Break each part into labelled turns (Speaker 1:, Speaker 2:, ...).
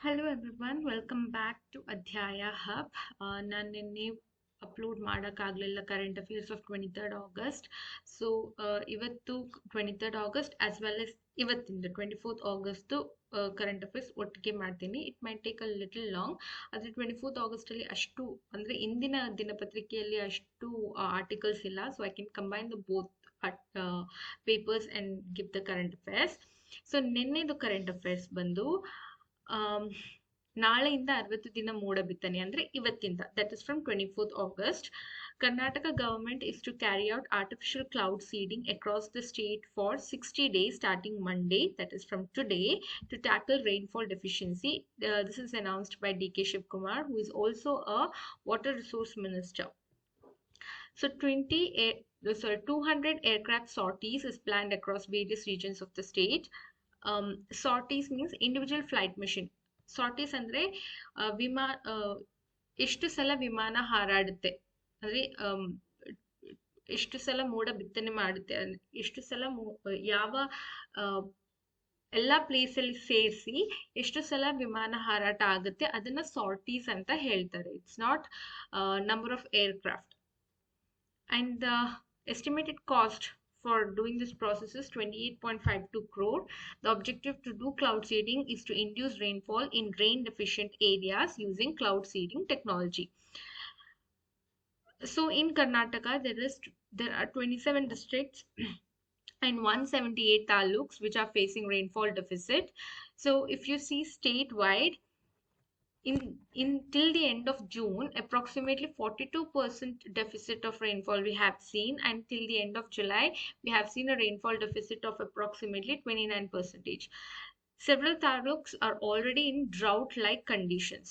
Speaker 1: Hello everyone, welcome back to Adhyaya Hub. ನಾನು ನಿನ್ನೆ upload ಮಾಡೋಕ್ಕಾಗಲಿಲ್ಲ current affairs of 23rd August. So ಇವತ್ತು 23rd August as well as ಇವತ್ತಿಂದ 24th August current affairs ಒಟ್ಟಿಗೆ ಮಾಡ್ತೀನಿ. It might take a little long. ಆದರೆ 24th ಆಗಸ್ಟಲ್ಲಿ ಅಷ್ಟು ಅಂದರೆ ಇಂದಿನ ದಿನಪತ್ರಿಕೆಯಲ್ಲಿ ಅಷ್ಟು ಆರ್ಟಿಕಲ್ಸ್ ಇಲ್ಲ. So I can combine the both papers and give the current affairs. So ನಿನ್ನೆದು ಕರೆಂಟ್ ಅಫೇರ್ಸ್ ಬಂದು ನಾಳೆಯಿಂದ 60 ದಿನ ಮೋಡ ಬಿತ್ತನೆ ಅಂದ್ರೆ ಇವತ್ತಿಂದ, that is from 24th August. Karnataka government is to carry out artificial cloud seeding across the state for 60 days starting Monday, that is from today, to tackle rainfall deficiency. This is announced by DK Shivkumar, who is also a water resource minister. So 200 aircraft sorties is planned across various regions of the state. Sorties means individual flight mission. Sorties ಅಂದ್ರೆ ಎಷ್ಟು ಸಲ ವಿಮಾನ ಹಾರಾಡುತ್ತೆ ಅಂದ್ರೆ ಎಷ್ಟು ಸಲ ಮೋಡ ಬಿತ್ತನೆ ಮಾಡುತ್ತೆ, ಎಷ್ಟು ಸಲ ಯಾವ ಎಲ್ಲ ಪ್ಲೇಸಲ್ಲಿ ಸೇರಿಸಿ ಎಷ್ಟು ಸಲ ವಿಮಾನ ಹಾರಾಟ ಆಗುತ್ತೆ ಅದನ್ನ ಸಾರ್ಟೀಸ್ ಅಂತ ಹೇಳ್ತಾರೆ. It's not number of aircraft. And the estimated cost for doing this process is 28.52 crore. The objective to do cloud seeding is to induce rainfall in rain deficient areas using cloud seeding technology. So in Karnataka there are 27 districts and 178 taluks which are facing rainfall deficit. So if you see statewide, in till the end of June, approximately 42% deficit of rainfall we have seen, and till the end of July, we have seen a rainfall deficit of approximately 29%. Several taluks are already in drought-like conditions.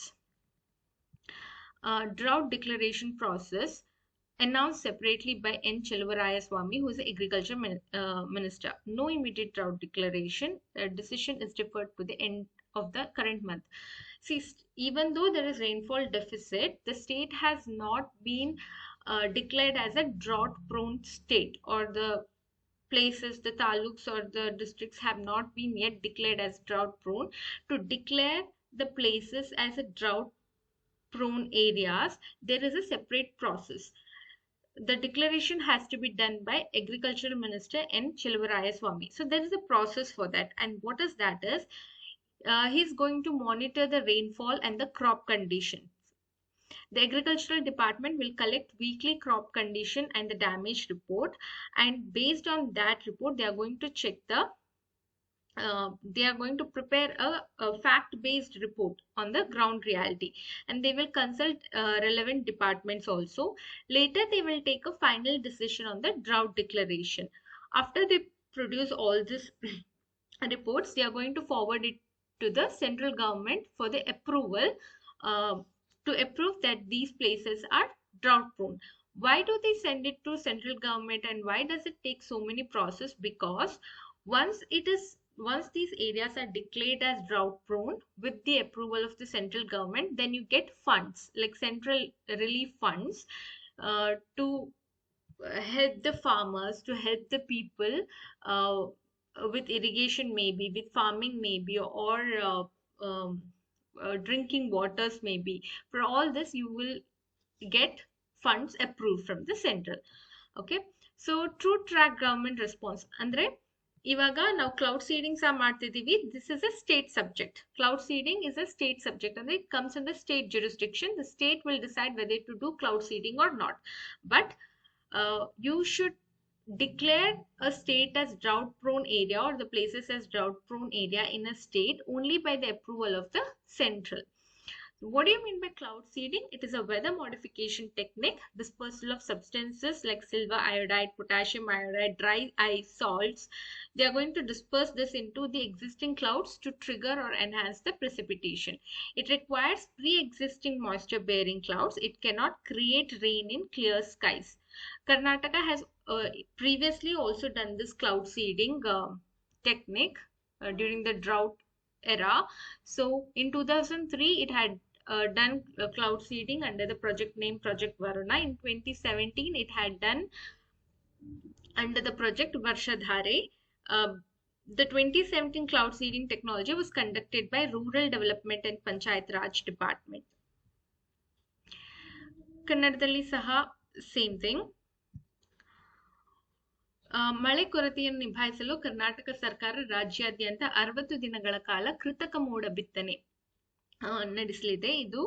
Speaker 1: Drought declaration process announced separately by N. Chelvarayaswamy, who is the agriculture minister. No immediate drought declaration. Decision is deferred to the end of the current month. See, even though there is rainfall deficit, the state has not been declared as a drought-prone state, or the places, the taluks or the districts have not been yet declared as drought-prone. To declare the places as a drought-prone areas, there is a separate process. The declaration has to be done by Agricultural Minister N. Chelvarayaswamy. So there is a process for that. And what is that is, he is going to monitor the rainfall and the crop conditions. The agricultural department will collect weekly crop condition and the damage report, and based on that report they are going to check they are going to prepare a fact-based report on the ground reality, and they will consult relevant departments also. Later they will take a final decision on the drought declaration. After they produce all these reports, they are going to forward it to the central government for the approval, to approve that these places are drought prone. Why do they send it to central government, and why does it take so many process? Because once these areas are declared as drought prone with the approval of the central government, then you get funds like central relief funds to help the farmers, to help the people with irrigation, maybe with farming, maybe, or drinking waters, maybe. For all this you will get funds approved from the central. Okay, so true track government response andre ಇವಾಗ ನಾವು cloud seeding ಸಹ ಮಾಡ್ತಿದ್ದೀವಿ. This is a state subject. Cloud seeding is a state subject ಅಂದ್ರೆ it comes in the state jurisdiction. The state will decide whether to do cloud seeding or not, but you should declare a state as drought prone area, or the places as drought prone area in a state, only by the approval of the central. What do you mean by cloud seeding? It is a weather modification technique. Dispersal of substances like silver iodide, potassium iodide, dry ice, salts. They are going to disperse this into the existing clouds to trigger or enhance the precipitation. It requires pre-existing moisture bearing clouds. It cannot create rain in clear skies. Karnataka has previously also done this cloud seeding technique during the drought era. So in 2003 it had done cloud seeding under the project name Project Varuna. In 2017 it had done under the project Varshadhare. The 2017 cloud seeding technology was conducted by Rural Development and Panchayat Raj Department. ಕನ್ನಡದಲ್ಲಿ ಸಹ same thing. ಮಳೆ ಕೊರತೆಯನ್ನು ನಿಭಾಯಿಸಲು ಕರ್ನಾಟಕ ಸರ್ಕಾರ ರಾಜ್ಯಾದ್ಯಂತ 60 ದಿನಗಳ ಕಾಲ ಕೃತಕ ಮೋಡ ಬಿತ್ತನೆ ನಡೆಸಲಿದೆ. ಇದು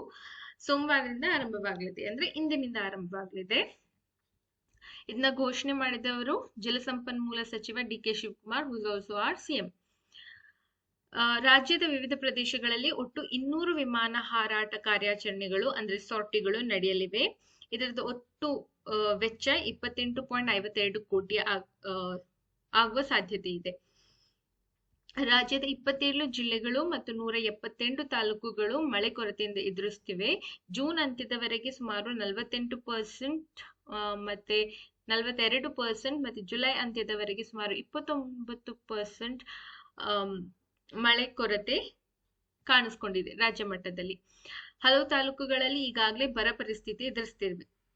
Speaker 1: ಸೋಮವಾರದಿಂದ ಆರಂಭವಾಗಲಿದೆ, ಅಂದ್ರೆ ಇಂದಿನಿಂದ ಆರಂಭವಾಗಲಿದೆ. ಇದನ್ನ ಘೋಷಣೆ ಮಾಡಿದವರು ಜಲಸಂಪನ್ಮೂಲ ಸಚಿವ D K Shivakumar, who is also our CM. ರಾಜ್ಯದ ವಿವಿಧ ಪ್ರದೇಶಗಳಲ್ಲಿ ಒಟ್ಟು 200 ವಿಮಾನ ಹಾರಾಟ ಕಾರ್ಯಾಚರಣೆಗಳು ಅಂದ್ರೆ ಸಾರ್ಟಿಗಳು ನಡೆಯಲಿವೆ. ಇದರದ ಒಟ್ಟು ವೆಚ್ಚ 28.52 ಕೋಟಿ ಆಗುವ ಸಾಧ್ಯತೆ ಇದೆ. ರಾಜ್ಯದ 27 ಜಿಲ್ಲೆಗಳು ಮತ್ತು 178 ತಾಲೂಕುಗಳು ಮಳೆ ಕೊರತೆಯಿಂದ ಎದುರಿಸುತ್ತಿವೆ. ಜೂನ್ ಅಂತ್ಯದವರೆಗೆ ಸುಮಾರು 48% ಮತ್ತೆ 42% ಮತ್ತೆ ಜುಲೈ ಅಂತ್ಯದವರೆಗೆ ಸುಮಾರು 29% ಮಳೆ ಕೊರತೆ ಕಾಣಿಸ್ಕೊಂಡಿದೆ ರಾಜ್ಯ ಮಟ್ಟದಲ್ಲಿ. ಹಲವು ತಾಲೂಕುಗಳಲ್ಲಿ ಈಗಾಗಲೇ ಬರ ಪರಿಸ್ಥಿತಿ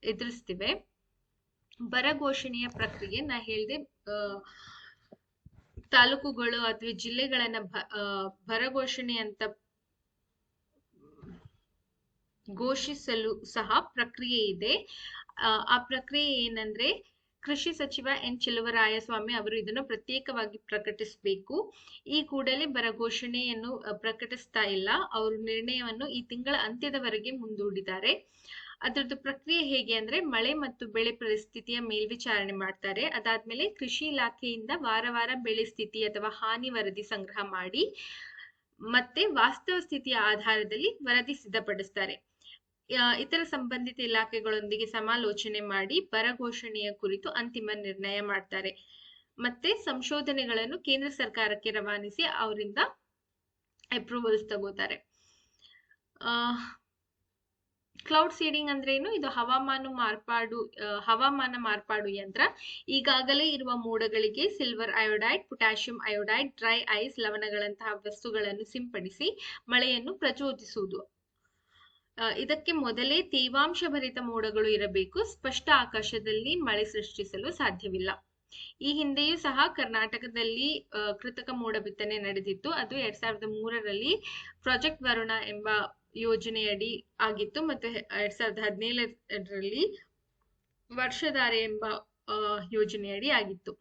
Speaker 1: ಎದುರಿಸ್ತಿವೆ. ಬರ ಘೋಷಣೆಯ ಪ್ರಕ್ರಿಯೆ ನಾ ಹೇಳಿದೆ, ತಾಲೂಕುಗಳು ಅಥವಾ ಜಿಲ್ಲೆಗಳನ್ನ ಬರ ಘೋಷಣೆ ಅಂತ ಘೋಷಿಸಲು ಸಹ ಪ್ರಕ್ರಿಯೆ ಇದೆ. ಆ ಪ್ರಕ್ರಿಯೆ ಏನಂದ್ರೆ, ಕೃಷಿ ಸಚಿವ ಎನ್ ಚೆಲುವರಾಯಸ್ವಾಮಿ ಅವರು ಇದನ್ನು ಪ್ರತ್ಯೇಕವಾಗಿ ಪ್ರಕಟಿಸಬೇಕು. ಈ ಕೂಡಲೇ ಬರ ಘೋಷಣೆಯನ್ನು ಪ್ರಕಟಿಸ್ತಾ ಇಲ್ಲ. ಅವರು ನಿರ್ಣಯವನ್ನು ಈ ತಿಂಗಳ ಅಂತ್ಯದವರೆಗೆ ಮುಂದೂಡಿದ್ದಾರೆ. ಅದರದ್ದು ಪ್ರಕ್ರಿಯೆ ಹೇಗೆ ಅಂದ್ರೆ, ಮಳೆ ಮತ್ತು ಬೆಳೆ ಪರಿಸ್ಥಿತಿಯ ಮೇಲ್ವಿಚಾರಣೆ ಮಾಡ್ತಾರೆ. ಅದಾದ್ಮೇಲೆ ಕೃಷಿ ಇಲಾಖೆಯಿಂದ ವಾರ ಬೆಳೆ ಸ್ಥಿತಿ ಅಥವಾ ಹಾನಿ ವರದಿ ಸಂಗ್ರಹ ಮಾಡಿ ಮತ್ತೆ ವಾಸ್ತವ ಸ್ಥಿತಿಯ ಆಧಾರದಲ್ಲಿ ವರದಿ ಸಿದ್ಧಪಡಿಸ್ತಾರೆ. ಇತರ ಸಂಬಂಧಿತ ಇಲಾಖೆಗಳೊಂದಿಗೆ ಸಮಾಲೋಚನೆ ಮಾಡಿ ಬರ ಘೋಷಣೆಯ ಕುರಿತು ಅಂತಿಮ ನಿರ್ಣಯ ಮಾಡ್ತಾರೆ. ಮತ್ತೆ ಸಂಶೋಧನೆಗಳನ್ನು ಕೇಂದ್ರ ಸರ್ಕಾರಕ್ಕೆ ರವಾನಿಸಿ ಅವರಿಂದ ಅಪ್ರೂವಲ್ಸ್ ತಗೋತಾರೆ. ಕ್ಲೌಡ್ ಸೀಡಿಂಗ್ ಅಂದ್ರೆ ಏನು? ಇದು ಹವಾಮಾನ ಮಾರ್ಪಾಡು ಯಂತ್ರ. ಈಗಾಗಲೇ ಇರುವ ಮೋಡಗಳಿಗೆ silver iodide, potassium iodide, dry ice, ಲವಣಗಳಂತಹ ವಸ್ತುಗಳನ್ನು ಸಿಂಪಡಿಸಿ ಮಳೆಯನ್ನು ಪ್ರಚೋದಿಸುವುದು. ಇದಕ್ಕೆ ಮೊದಲೇ ತೇವಾಂಶ ಭರಿತ ಮೋಡಗಳು ಇರಬೇಕು. ಸ್ಪಷ್ಟ ಆಕಾಶದಲ್ಲಿ ಮಳೆ ಸೃಷ್ಟಿಸಲು ಸಾಧ್ಯವಿಲ್ಲ. ಈ ಹಿಂದೆಯೂ ಸಹ ಕರ್ನಾಟಕದಲ್ಲಿ ಕೃತಕ ಮೋಡ ಬಿತ್ತನೆ ನಡೆದಿತ್ತು. ಅದು 2003ರಲ್ಲಿ ಪ್ರಾಜೆಕ್ಟ್ ವರುಣ ಎಂಬ ಯೋಜನೆಯಡಿ ಆಗಿತ್ತು ಮತ್ತು 2017ರಲ್ಲಿ ವರ್ಷಧಾರೆ ಎಂಬ ಯೋಜನೆಯಡಿ ಆಗಿತ್ತು.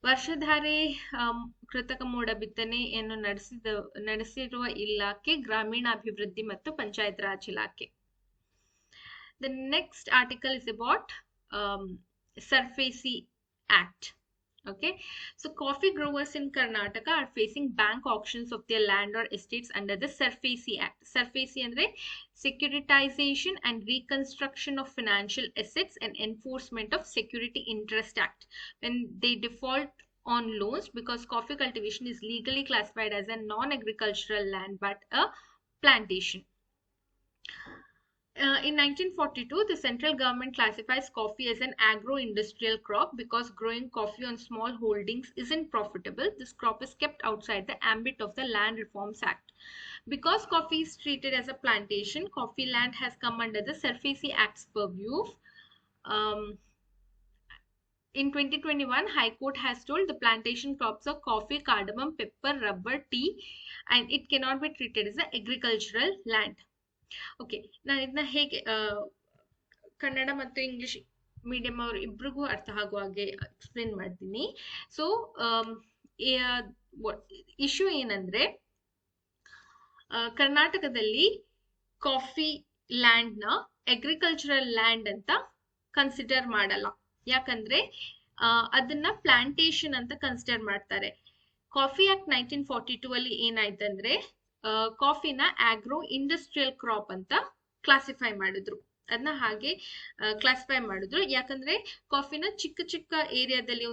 Speaker 1: ವರ್ಷಧಾರೆ ಕೃತಕ ಮೋಡ ಬಿತ್ತನೆಯನ್ನು ನಡೆಸಿರುವ ಇಲಾಖೆ ಗ್ರಾಮೀಣಾಭಿವೃದ್ಧಿ ಮತ್ತು ಪಂಚಾಯತ್ ರಾಜ್ ಇಲಾಖೆ. The next article is about SARFAESI Act. Okay, so coffee growers in Karnataka are facing bank auctions of their land or estates under the SARFAESI Act. SARFAESI andre Securitization and Reconstruction of Financial Assets and Enforcement of Security Interest Act. When they default on loans because coffee cultivation is legally classified as a non-agricultural land but a plantation. In 1942, the central government classifies coffee as an agro-industrial crop because growing coffee on small holdings isn't profitable. This crop is kept outside the ambit of the Land Reforms Act. Because coffee is treated as a plantation, coffee land has come under the SARFAESI Act's purview. In 2021, High Court has told the plantation crops of coffee, cardamom, pepper, rubber, tea, and it cannot be treated as an agricultural land. Okay, ನಾನು ಇದನ್ನ ಹೇಗೆ ಕನ್ನಡ ಮತ್ತು English medium ಅವರು ಇಬ್ರಿಗೂ ಅರ್ಥ ಆಗುವ ಹಾಗೆ explain ಮಾಡ್ತೀನಿ. ಸೊ ಇಶ್ಯೂ ಏನಂದ್ರೆ, ಕರ್ನಾಟಕದಲ್ಲಿ ಕಾಫಿ ಲ್ಯಾಂಡ್ ನ ಅಗ್ರಿಕಲ್ಚರಲ್ ಲ್ಯಾಂಡ್ ಅಂತ ಕನ್ಸಿಡರ್ ಮಾಡಲ್ಲ. ಯಾಕಂದ್ರೆ ಅದನ್ನ ಪ್ಲಾಂಟೇಶನ್ ಅಂತ ಕನ್ಸಿಡರ್ ಮಾಡ್ತಾರೆ. ಕಾಫಿ ಆಕ್ಟ್ 1942 ಅಲ್ಲಿ ಏನಾಯ್ತಂದ್ರೆ, ಕಾಫಿನ ಆಗ್ರೋ ಇಂಡಸ್ಟ್ರಿಯಲ್ ಕ್ರಾಪ್ ಅಂತ ಕ್ಲಾಸಿಫೈ ಮಾಡಿದ್ರು. ಅದನ್ನ ಹಾಗೆ ಕ್ಲಾಸಿಫೈ ಮಾಡಿದ್ರು ಯಾಕಂದ್ರೆ ಕಾಫಿನ ಚಿಕ್ಕ ಏರಿಯಾದಲ್ಲಿ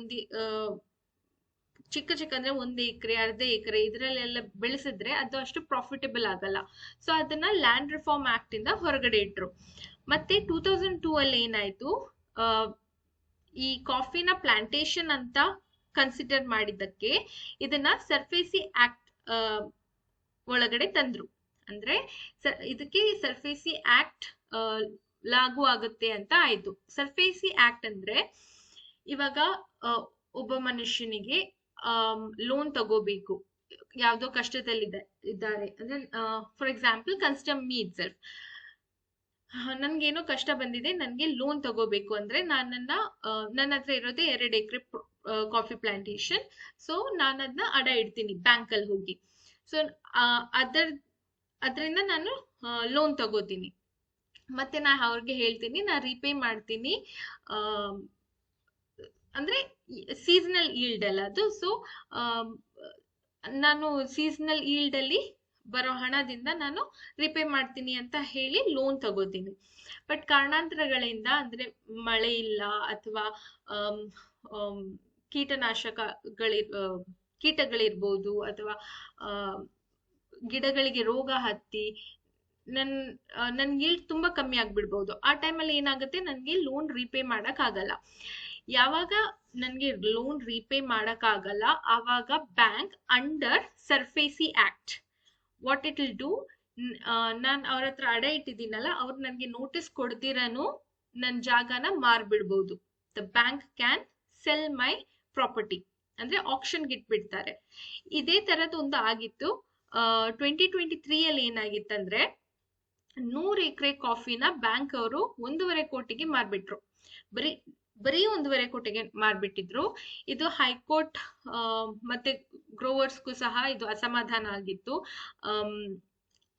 Speaker 1: ಚಿಕ್ಕ ಅಂದ್ರೆ 1 ಎಕರೆ, 1/2 ಎಕರೆ ಇದರಲ್ಲೆಲ್ಲ ಬೆಳೆಸಿದ್ರೆ ಅದು ಅಷ್ಟು ಪ್ರಾಫಿಟಬಲ್ ಆಗಲ್ಲ. ಸೊ ಅದನ್ನ ಲ್ಯಾಂಡ್ ರಿಫಾರ್ಮ್ ಆಕ್ಟ್ ಇಂದ ಹೊರಗಡೆ ಇಟ್ರು. ಮತ್ತೆ 2002 ಅಲ್ಲಿ ಏನಾಯ್ತು, ಈ ಕಾಫಿನ ಪ್ಲಾಂಟೇಶನ್ ಅಂತ ಕನ್ಸಿಡರ್ ಮಾಡಿದ್ದಕ್ಕೆ ಇದನ್ನ SARFAESI ಆಕ್ಟ್ ಒಳಗಡೆ ತಂದ್ರು. ಅಂದ್ರೆ ಇದಕ್ಕೆ SARFAESI ಆಕ್ಟ್ ಲಾಗು ಆಗುತ್ತೆ ಅಂತ ಆಯ್ತು. SARFAESI ಆಕ್ಟ್ ಅಂದ್ರೆ ಇವಾಗ ಒಬ್ಬ ಮನುಷ್ಯನಿಗೆ ಲೋನ್ ತಗೋಬೇಕು, ಯಾವ್ದೋ ಇದ್ದಾರೆ ಅಂದ್ರೆ for example consider me itself, ನನ್ಗೇನೋ ಕಷ್ಟ ಬಂದಿದೆ, ನನ್ಗೆ ಲೋನ್ ತಗೋಬೇಕು ಅಂದ್ರೆ ನನ್ನ ಹತ್ರ ಇರೋದೇ 2 ಎಕರೆ ಕಾಫಿ ಪ್ಲಾಂಟೇಶನ್. ಸೊ ನಾನು ಅದನ್ನ ಅಡ ಇಡ್ತೀನಿ ಬ್ಯಾಂಕ್ ಅಲ್ಲಿ ಹೋಗಿ. ಸೊ ಅದರಿಂದ ನಾನು ಲೋನ್ ತಗೋತೀನಿ. ಮತ್ತೆ ನಾ ಅವ್ರಿಗೆ ಹೇಳ್ತೀನಿ ನಾ ರೀಪೇ ಮಾಡ್ತೀನಿ, ಅಂದ್ರೆ ಸೀಸನಲ್ ಈಲ್ಡ್ ಅಲ್ಲ ಅದು. ಸೊ ನಾನು ಸೀಸನಲ್ ಈಲ್ಡ್ ಅಲ್ಲಿ ಬರೋ ಹಣದಿಂದ ನಾನು ರಿಪೇ ಮಾಡ್ತೀನಿ ಅಂತ ಹೇಳಿ ಲೋನ್ ತಗೋತೀನಿ. ಬಟ್ ಕಾರಣಾಂತರಗಳಿಂದ, ಅಂದ್ರೆ ಮಳೆ ಇಲ್ಲ ಅಥವಾ ಕೀಟಗಳಿರ್ಬೋದು ಅಥವಾ ಗಿಡಗಳಿಗೆ ರೋಗ ಹತ್ತಿ ನನ್ ಈಲ್ಡ್ ತುಂಬಾ ಕಮ್ಮಿ ಆಗ್ಬಿಡ್ಬೋದು. ಆ ಟೈಮಲ್ಲಿ ಏನಾಗುತ್ತೆ, ನನ್ಗೆ ಲೋನ್ ರೀಪೇ ಮಾಡಕ್ ಆಗಲ್ಲ. ಯಾವಾಗ ನನ್ಗೆ ಲೋನ್ ರೀಪೇ ಮಾಡಕ್ ಆಗಲ್ಲ, ಆವಾಗ bank under SARFAESI act what it will do, ನಾನ್ ಅವ್ರ ಹತ್ರ ಅಡ ಇಟ್ಟಿದ್ದೀನಲ್ಲ, ಅವ್ರು ನನ್ಗೆ ನೋಟಿಸ್ ಕೊಡ್ದಿರನು ನನ್ ಜಾಗನ ಮಾರ್ಬಿಡ್ಬೋದು. The bank can sell my property, ಅಂದ್ರೆ ಆಕ್ಷನ್ ಇಟ್ಬಿಡ್ತಾರೆ. ಇದೇ ತರದ್ ಒಂದು ಆಗಿತ್ತು 2023 ಅಲ್ಲಿ. ಏನಾಗಿತ್ತಂದ್ರೆ 100 ಎಕರೆ ಕಾಫಿನ ಬ್ಯಾಂಕ್ ಅವರು 1.5 ಕೋಟಿಗೆ ಮಾರ್ಬಿಟ್ರು. ಬರೀ 1.5 ಕೋಟಿಗೆ ಮಾರ್ಬಿಟ್ಟಿದ್ರು. ಇದು ಹೈಕೋರ್ಟ್ ಮತ್ತೆ ಗ್ರೋವರ್ಸ್ಗೂ ಸಹ ಇದು ಅಸಮಾಧಾನ ಆಗಿತ್ತು.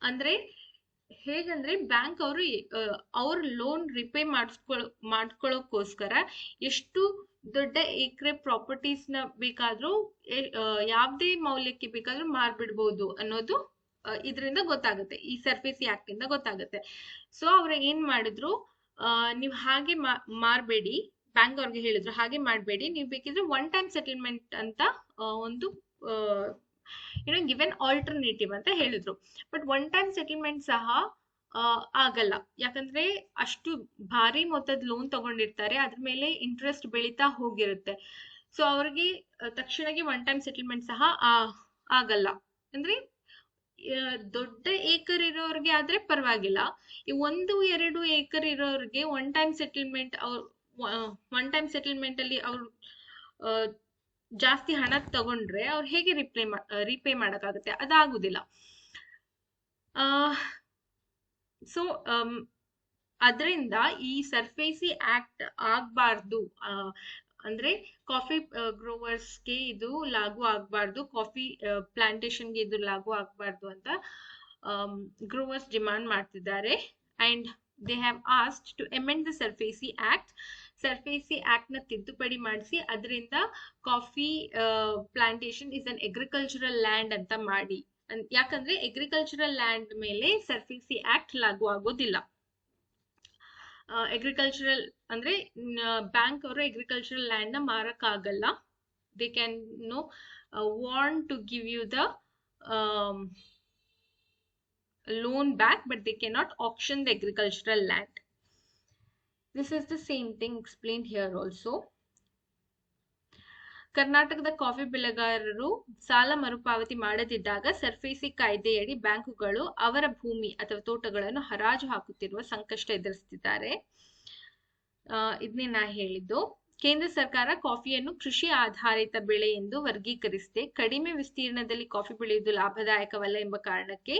Speaker 1: ಅಂದ್ರೆ ಹೇಗಂದ್ರೆ ಬ್ಯಾಂಕ್ ಅವರು ಅವ್ರ ಲೋನ್ ರಿಪೇ ಮಾಡ್ಕೊಳ್ಳೋಕೋಸ್ಕರ ಎಷ್ಟು ದೊಡ್ಡ ಎಕರೆ ಪ್ರಾಪರ್ಟೀಸ್ ನ ಬೇಕಾದ್ರೂ ಯಾವ್ದೇ ಮೌಲ್ಯಕ್ಕೆ ಬೇಕಾದ್ರೂ ಮಾರ್ಬಿಡ್ಬೋದು ಅನ್ನೋದು ಇದರಿಂದ ಗೊತ್ತಾಗುತ್ತೆ, ಈ ಸರ್ಫೇಸಿ ಆಕ್ಟ್ ಇಂದ ಗೊತ್ತಾಗುತ್ತೆ. ಸೊ ಅವ್ರ ಏನ್ ಮಾಡಿದ್ರು, ನೀವ್ ಹಾಗೆ ಮಾರ್ಬೇಡಿ, ಬ್ಯಾಂಕ್ ಅವ್ರಿಗೆ ಹೇಳಿದ್ರು ಹಾಗೆ ಮಾಡ್ಬೇಡಿ, ನೀವ್ ಬೇಕಿದ್ರೆ 1 ಟೈಮ್ ಸೆಟಲ್ಮೆಂಟ್ ಅಂತ ಒಂದು ಗಿವೆನ್ ಆಲ್ಟರ್ನೇಟಿವ್ ಅಂತ ಹೇಳಿದ್ರು. ಬಟ್ 1 ಟೈಮ್ ಸೆಟಲ್ಮೆಂಟ್ ಸಹ ಆಗಲ್ಲ, ಯಾಕಂದ್ರೆ ಅಷ್ಟು ಭಾರಿ ಮೊತ್ತದ ಲೋನ್ ತಗೊಂಡಿರ್ತಾರೆ, ಅದ್ರ ಮೇಲೆ ಇಂಟ್ರೆಸ್ಟ್ ಬೆಳೀತಾ ಹೋಗಿರುತ್ತೆ. ಸೊ ಅವ್ರಿಗೆ ತಕ್ಷಣಕ್ಕೆ 1 ಟೈಮ್ ಸೆಟಲ್ಮೆಂಟ್ ಸಹ ಆಗಲ್ಲ. ಅಂದ್ರೆ ದೊಡ್ಡ ಏಕರ್ ಇರೋರ್ಗೆ ಆದ್ರೆ ಪರವಾಗಿಲ್ಲ, ಈ 1-2 ಏಕರ್ ಇರೋರ್ಗೆ 1 ಟೈಮ್ ಸೆಟಲ್ಮೆಂಟ್, 1 ಟೈಮ್ ಸೆಟಲ್ಮೆಂಟ್ ಅಲ್ಲಿ ಅವ್ರು ಜಾಸ್ತಿ ಹಣ ತಗೊಂಡ್ರೆ ಅವ್ರು ಹೇಗೆ ರೀಪೇ ಮಾಡಕ್ಕಾಗುತ್ತೆ, ಅದಾಗುದಿಲ್ಲ. ಸೊ ಅದರಿಂದ ಈ ಸರ್ಫೇಸಿ ಆಕ್ಟ್ ಆಗ್ಬಾರ್ದು, ಅಂದ್ರೆ ಕಾಫಿ ಗ್ರೋವರ್ಸ್ಗೆ ಇದು ಲಾಗು ಆಗ್ಬಾರ್ದು, ಕಾಫಿ ಪ್ಲಾಂಟೇಶನ್ಗೆ ಇದು ಲಾಗು ಆಗ್ಬಾರ್ದು ಅಂತ ಗ್ರೋವರ್ಸ್ ಡಿಮಾಂಡ್ ಮಾಡ್ತಿದ್ದಾರೆ. And they have asked to amend the SARFAESI act. SARFAESI act ನ ತಿದ್ದುಪಡಿ ಮಾಡಿಸಿ ಅದರಿಂದ coffee plantation is an agricultural land ಅಂತ ಮಾಡಿ. ಯಾಕಂದ್ರೆ ಅಗ್ರಿಕಲ್ಚರಲ್ ಲ್ಯಾಂಡ್ ಮೇಲೆ ಸರ್ಫೇಸಿ ಆಕ್ಟ್ ಲಾಗು ಆಗೋದಿಲ್ಲ. ಅಗ್ರಿಕಲ್ಚರಲ್ ಅಂದ್ರೆ ಬ್ಯಾಂಕ್ ಅವರು ಅಗ್ರಿಕಲ್ಚರಲ್ ಲ್ಯಾಂಡ್ ನ ಮಾರಕ್ ಆಗಲ್ಲ. They can want to give you the loan back, but they cannot auction the agricultural land. This is the same thing explained here also. ಕರ್ನಾಟಕದ coffee ಬೆಳೆಗಾರರು ಸಾಲ ಮರುಪಾವತಿ ಮಾಡದಿದ್ದಾಗ ಸರ್ಫೇಸಿ ಕಾಯ್ದೆಯಡಿ ಬ್ಯಾಂಕುಗಳು ಅವರ ಭೂಮಿ ಅಥವಾ ತೋಟಗಳನ್ನು ಹರಾಜು ಹಾಕುತ್ತಿರುವ ಸಂಕಷ್ಟ ಎದುರಿಸುತ್ತಿದ್ದಾರೆ. ಇದನ್ನೇ ನಾ ಹೇಳಿದ್ದು. ಕೇಂದ್ರ ಸರ್ಕಾರ ಕಾಫಿಯನ್ನು ಕೃಷಿ ಆಧಾರಿತ ಬೆಳೆ ಎಂದು ವರ್ಗೀಕರಿಸಿದೆ. ಕಡಿಮೆ ವಿಸ್ತೀರ್ಣದಲ್ಲಿ ಕಾಫಿ ಬೆಳೆಯುವುದು ಲಾಭದಾಯಕವಲ್ಲ ಎಂಬ ಕಾರಣಕ್ಕೆ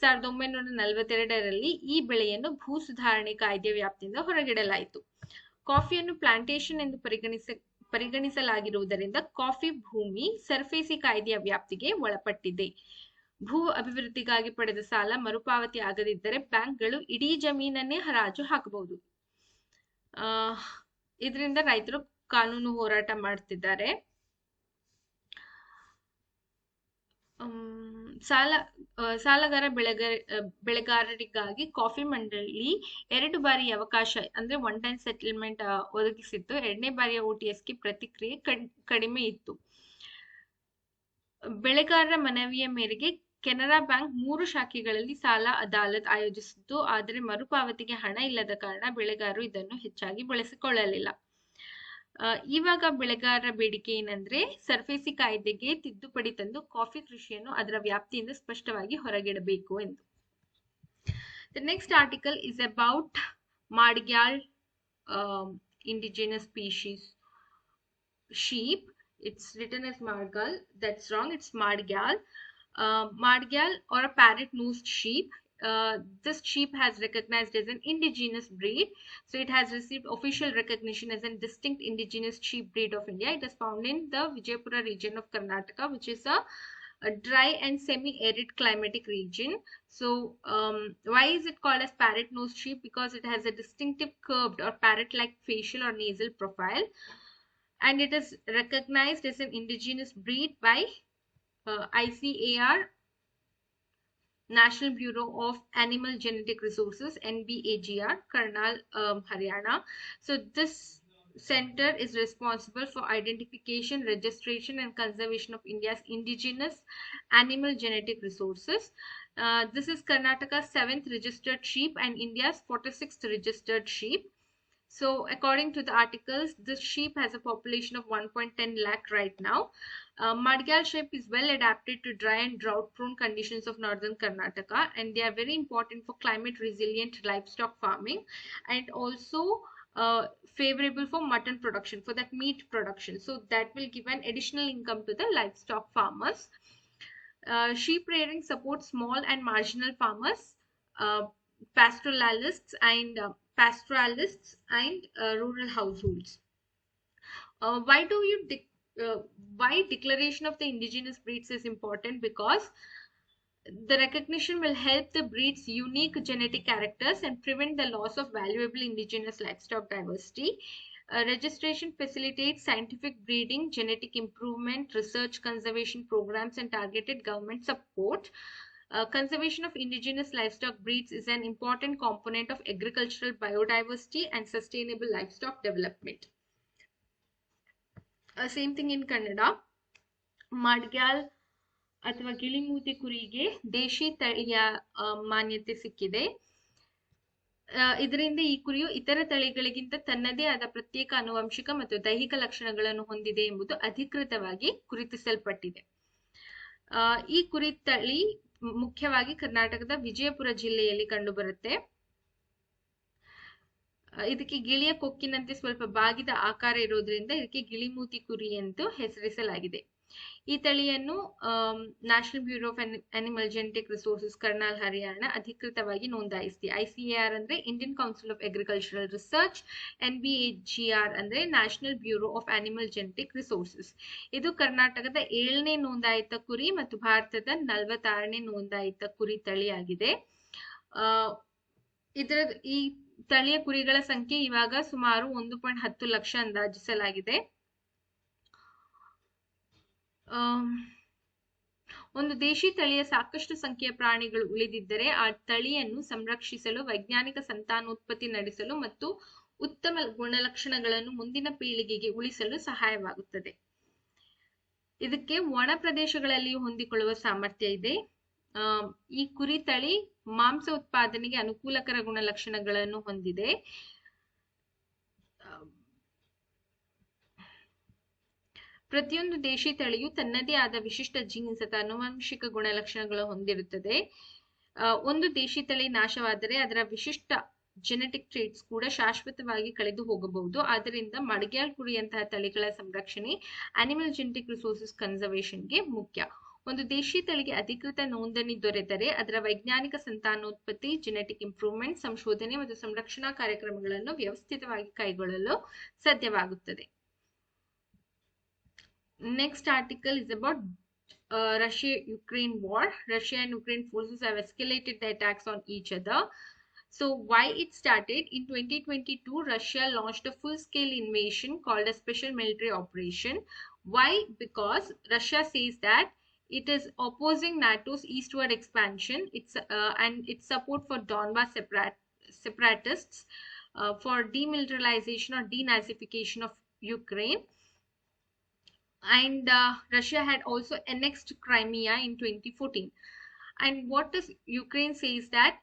Speaker 1: 1942ರಲ್ಲಿ ಈ ಬೆಳೆಯನ್ನು ಭೂ ಸುಧಾರಣೆ ಕಾಯ್ದೆಯ ವ್ಯಾಪ್ತಿಯಿಂದ ಹೊರಗಿಡಲಾಯಿತು. ಕಾಫಿಯನ್ನು ಪ್ಲಾಂಟೇಶನ್ ಎಂದು ಪರಿಗಣಿಸಲಾಗಿರುವುದರಿಂದ ಕಾಫಿ ಭೂಮಿ ಸರ್ಫೇಸಿ ಕಾಯ್ದೆಯ ವ್ಯಾಪ್ತಿಗೆ ಒಳಪಟ್ಟಿದೆ. ಭೂ ಅಭಿವೃದ್ಧಿಗಾಗಿ ಪಡೆದ ಸಾಲ ಮರುಪಾವತಿ ಆಗದಿದ್ದರೆ ಬ್ಯಾಂಕ್ಗಳು ಇಡೀ ಜಮೀನನ್ನೇ ಹರಾಜು ಹಾಕಬಹುದು. ಇದರಿಂದ ರೈತರು ಕಾನೂನು ಹೋರಾಟ ಮಾಡ್ತಿದ್ದಾರೆ. ಸಾಲಗಾರ ಬೆಳೆಗಾರರಿಗಾಗಿ ಕಾಫಿ ಮಂಡಳಿ 2 ಬಾರಿ ಅವಕಾಶ, ಅಂದ್ರೆ 1 ಟೈಮ್ ಸೆಟಲ್ಮೆಂಟ್ ಒದಗಿಸಿತ್ತು. 2ನೇ ಬಾರಿಯ OTSಗೆ ಪ್ರತಿಕ್ರಿಯೆ ಕಡಿಮೆ ಇತ್ತು. ಬೆಳೆಗಾರರ ಮನವಿಯ ಮೇರೆಗೆ ಕೆನರಾ ಬ್ಯಾಂಕ್ 3 ಶಾಖೆಗಳಲ್ಲಿ ಸಾಲ ಅದಾಲತ್ ಆಯೋಜಿಸಿತ್ತು. ಆದರೆ ಮರುಪಾವತಿಗೆ ಹಣ ಇಲ್ಲದ ಕಾರಣ ಬೆಳೆಗಾರರು ಇದನ್ನು ಹೆಚ್ಚಾಗಿ ಬಳಸಿಕೊಳ್ಳಲಿಲ್ಲ. ಇವಾಗ ಬೆಳೆಗಾರರ ಬೇಡಿಕೆ ಏನಂದ್ರೆ ಸರ್ಫೇಸಿ ಕಾಯ್ದೆಗೆ ತಿದ್ದುಪಡಿ ತಂದು ಕಾಫಿ ಕೃಷಿಯನ್ನು ಅದರ ವ್ಯಾಪ್ತಿಯಿಂದ ಸ್ಪಷ್ಟವಾಗಿ ಹೊರಗಿಡಬೇಕು ಎಂದು. The next article is about Madgyal indigenous species sheep. it's written as Margal. That's wrong. It's Madgyal. Madgyal, or a parrot-nosed sheep. This sheep has recognized as an indigenous breed. So it has received official recognition as a distinct indigenous sheep breed of India. It is found in the Vijaypura region of Karnataka, which is a dry and semi-arid climatic region. So why is it called as parrot-nosed sheep? Because it has a distinctive curved or parrot-like facial or nasal profile, and it is recognized as an indigenous breed by ICAR, National Bureau of Animal Genetic Resources, NBAGR, Karnal, Haryana. So this center is responsible for identification, registration, and conservation of India's indigenous animal genetic resources. This is Karnataka's 7th registered sheep and India's 46th registered sheep. So according to the articles, this sheep has a population of 1.10 lakh right now. Madgyal sheep is well adapted to dry and drought prone conditions of northern Karnataka, and they are very important for climate resilient livestock farming, and also favorable for mutton production, for that meat production. So that will give an additional income to the livestock farmers. Sheep rearing supports small and marginal farmers, uh, pastoralists and rural households. Uh, why do you uh, why declaration of the indigenous breeds is important? Because the recognition will help the breed's unique genetic characters and prevent the loss of valuable indigenous livestock diversity. Registration facilitates scientific breeding, genetic improvement, research, conservation programs, and targeted government support. Conservation of indigenous livestock breeds is an important component of agricultural biodiversity and sustainable livestock development. Same thing in Kannada. Madgyal ಅಥವಾ ಗಿಳಿಮೂತಿ ಕುರಿಗೆ ದೇಶಿ ತಳಿಯ ಮಾನ್ಯತೆ ಸಿಕ್ಕಿದೆ. ಇದರಿಂದ ಈ ಕುರಿಯು ಇತರ ತಳಿಗಳಿಗಿಂತ ತನ್ನದೇ ಆದ ಪ್ರತ್ಯೇಕ ಆನುವಂಶಿಕ ಮತ್ತು ದೈಹಿಕ ಲಕ್ಷಣಗಳನ್ನು ಹೊಂದಿದೆ ಎಂಬುದು ಅಧಿಕೃತವಾಗಿ ಗುರುತಿಸಲ್ಪಟ್ಟಿದೆ. ಈ ಕುರಿ ತಳಿ ಮುಖ್ಯವಾಗಿ ಕರ್ನಾಟಕದ ವಿಜಯಪುರ ಜಿಲ್ಲೆಯಲ್ಲಿ ಕಂಡುಬರುತ್ತೆ. ಇದಕ್ಕೆ ಗಿಳಿಯ ಕೊಕ್ಕಿನಂತೆ ಸ್ವಲ್ಪ ಬಾಗಿದ ಆಕಾರ ಇರೋದ್ರಿಂದ ಇದಕ್ಕೆ ಗಿಳಿಮೂತಿ ಕುರಿ ಎಂದು ಹೆಸರಿಸಲಾಗಿದೆ. ಈ ತಳಿಯನ್ನು national bureau of animal genetic resources Karnal Haryana ಅಧಿಕೃತವಾಗಿ ನೋಂದಾಯಿಸಿದೆ. ICAR ಅಂದ್ರೆ Indian council of agricultural research, NBAGR ಅಂದ್ರೆ national bureau of animal genetic resources. ಇದು ಕರ್ನಾಟಕದ 7ನೇ ನೋಂದಾಯಿತ ಕುರಿ ಮತ್ತು ಭಾರತದ 46ನೇ ನೋಂದಾಯಿತ ಕುರಿ ತಳಿಯಾಗಿದೆ. ಈ ತಳಿಯ ಕುರಿಗಳ ಸಂಖ್ಯೆ ಇವಾಗ ಸುಮಾರು 1.10 ಲಕ್ಷ ಅಂದಾಜಿಸಲಾಗಿದೆ. ಒಂದು ದೇಶಿ ತಳಿಯ ಸಾಕಷ್ಟು ಸಂಖ್ಯೆಯ ಪ್ರಾಣಿಗಳು ಉಳಿದಿದ್ದರೆ ಆ ತಳಿಯನ್ನು ಸಂರಕ್ಷಿಸಲು, ವೈಜ್ಞಾನಿಕ ಸಂತಾನೋತ್ಪತ್ತಿ ನಡೆಸಲು ಮತ್ತು ಉತ್ತಮ ಗುಣಲಕ್ಷಣಗಳನ್ನು ಮುಂದಿನ ಪೀಳಿಗೆಗೆ ಉಳಿಸಲು ಸಹಾಯವಾಗುತ್ತದೆ. ಇದಕ್ಕೆ ಒಣ ಪ್ರದೇಶಗಳಲ್ಲಿ ಹೊಂದಿಕೊಳ್ಳುವ ಸಾಮರ್ಥ್ಯ ಇದೆ. ಈ ಕುರಿ ತಳಿ ಮಾಂಸ ಉತ್ಪಾದನೆಗೆ ಅನುಕೂಲಕರ ಗುಣಲಕ್ಷಣಗಳನ್ನು ಹೊಂದಿದೆ. ಪ್ರತಿಯೊಂದು ದೇಶಿ ತಳಿಯು ತನ್ನದೇ ಆದ ವಿಶಿಷ್ಟ ಜೀನ್ಸ್ ಅಥವಾ ಆನುವಂಶಿಕ ಗುಣಲಕ್ಷಣಗಳು ಹೊಂದಿರುತ್ತದೆ. ಒಂದು ದೇಶಿ ತಳಿ ನಾಶವಾದರೆ ಅದರ ವಿಶಿಷ್ಟ ಜೆನೆಟಿಕ್ ಟ್ರೇಟ್ಸ್ ಕೂಡ ಶಾಶ್ವತವಾಗಿ ಕಳೆದು ಹೋಗಬಹುದು. ಆದ್ದರಿಂದ ಮಡ್ಗ್ಯಾಲ್ ಕುರಿಯಂತಹ ತಳಿಗಳ ಸಂರಕ್ಷಣೆ ಅನಿಮಲ್ ಜೆನೆಟಿಕ್ ರಿಸೋರ್ಸಸ್ ಕನ್ಸರ್ವೇಷನ್ಗೆ ಮುಖ್ಯ. ಒಂದು ದೇಶಿ ತಳಿಗೆ ಅಧಿಕೃತ ನೋಂದಣಿ ದೊರೆತರೆ ಅದರ ವೈಜ್ಞಾನಿಕ ಸಂತಾನೋತ್ಪತ್ತಿ, ಜೆನೆಟಿಕ್ ಇಂಪ್ರೂವ್ಮೆಂಟ್, ಸಂಶೋಧನೆ ಮತ್ತು ಸಂರಕ್ಷಣಾ ಕಾರ್ಯಕ್ರಮಗಳನ್ನು ವ್ಯವಸ್ಥಿತವಾಗಿ ಕೈಗೊಳ್ಳಲು ಸಾಧ್ಯವಾಗುತ್ತದೆ. Next article is about Russia-Ukraine war. Russia and Ukraine forces have escalated the attacks on each other. So why it started? In 2022, Russia launched a full-scale invasion called a special military operation. Why? Because Russia says that it is opposing NATO's eastward expansion, and its support for Donbas separatists, for demilitarization or denazification of Ukraine. And Russia had also annexed Crimea in 2014. And what does Ukraine says that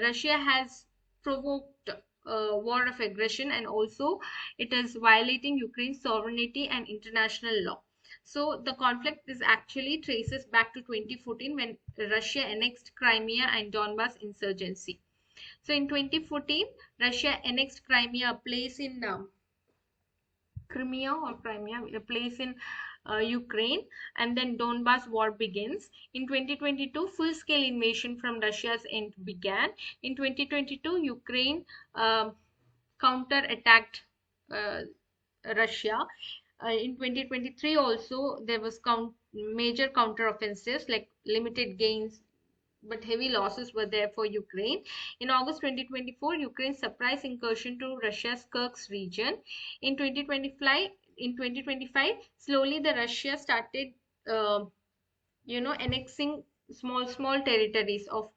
Speaker 1: Russia has provoked war of aggression, and also it is violating Ukraine's sovereignty and international law. So the conflict is actually traces back to 2014 when Russia annexed Crimea and Donbas insurgency. So in 2014, Russia annexed Crimea, a place in Crimea or Crimea, a place in Ukraine, and then Donbas war begins. In 2022, full-scale invasion from Russia's end began. In 2022, Ukraine counter-attacked uh, Russia. In 2023 also there was major counter-offensives like limited gains but heavy losses were there for Ukraine. In August 2024, Ukraine's surprise incursion to Russia's Kursk region. In 2025, slowly the Russia started, uh, annexing small territories of